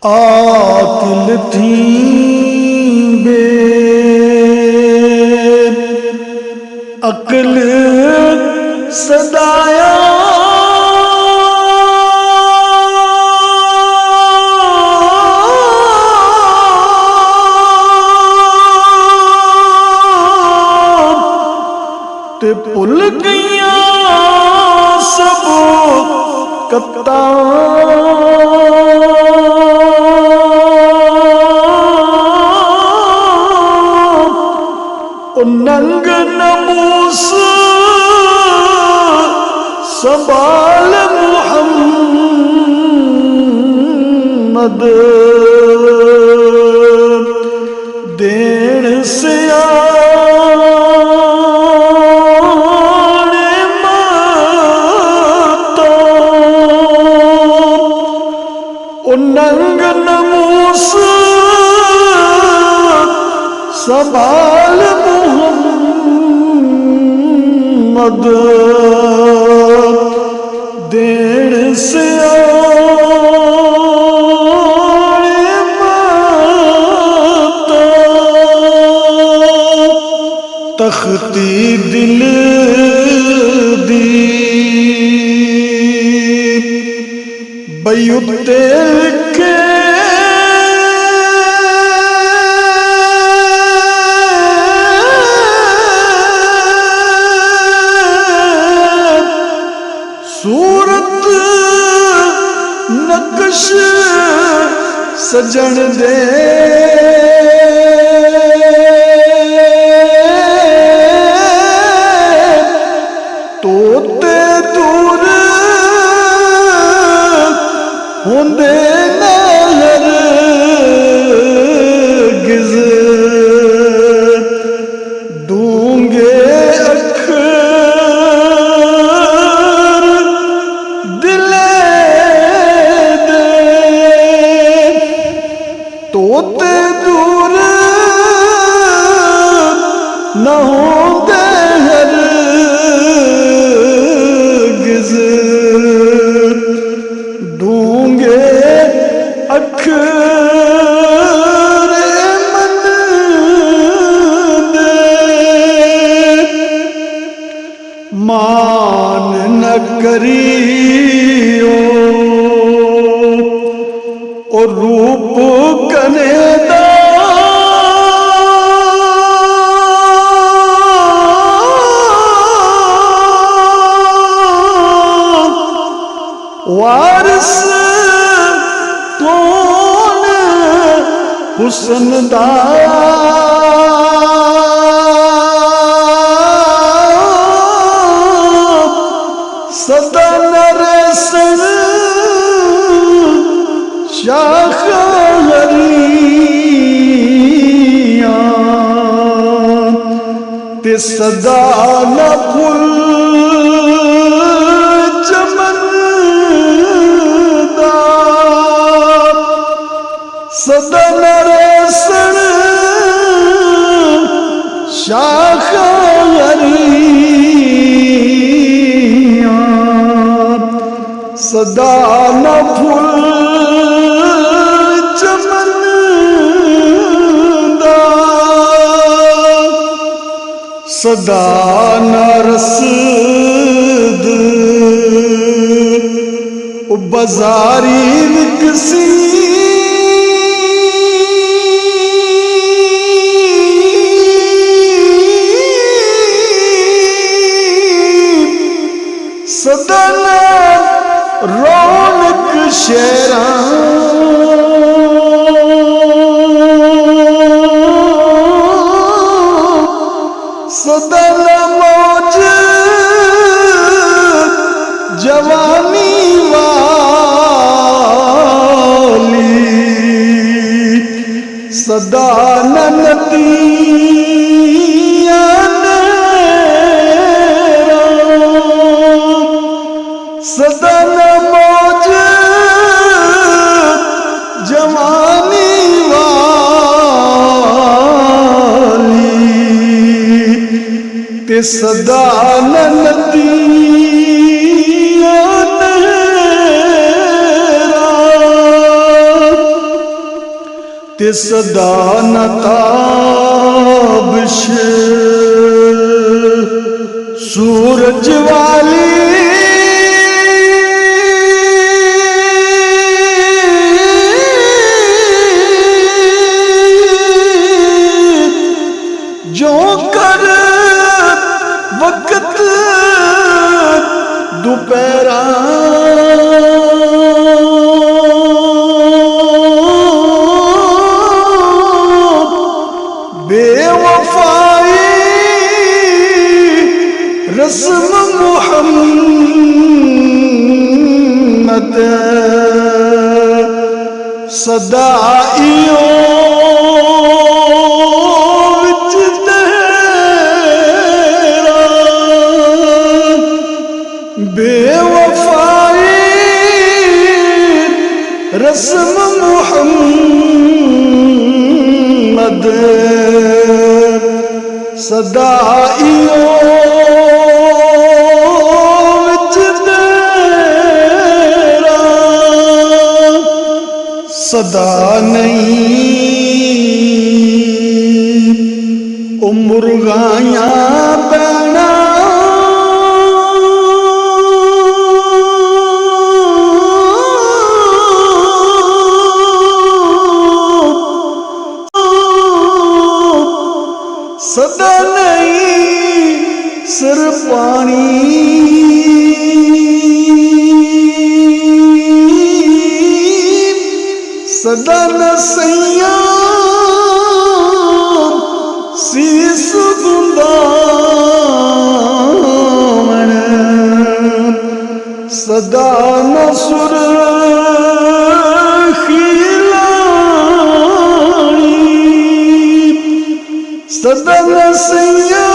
आकिल थी बे अकल सदाया ते भुल गईया सब कत्ता नंग नमूस संभाल मुहम्मद देन से आने माता नंग नमूस संभाल मुहम्मद देन से आने माता तख्ती दिल दी बयुते के सूरत नक्श सजन दे तोते दूर होंदे नहर गिज दूंगे तोते दूर न होंदे हरगिज़ ढूंगे अखर मन दे मान न करियो और रूप कनेदा वारिस कौन हुस्न दा सदा नरसन शाख हरिया ते सदा न फुल चमनदा सदा नरसन शाख हरिया सदा न फुल सदा नरसद बाजारी विकसी सदा रौनक शेरा सदा मौज जवानी वाली सदा नदिया सदा मौज जवानी वाली ते सदा नदिया ते सदा नताबिश सूरज वाली जो कर वक्त दोपहरा बेवफाई रस्म मुहम्मद सदा इयो विच तेरा बेवफाई रस्म मुहम्मद सदा इयो विच तेरा सदा नहीं ओ मुर्गाया पैना सदा नहीं सिर पानी सदा न सैया शीस गुंदावन सदा न सुर सदा न सैया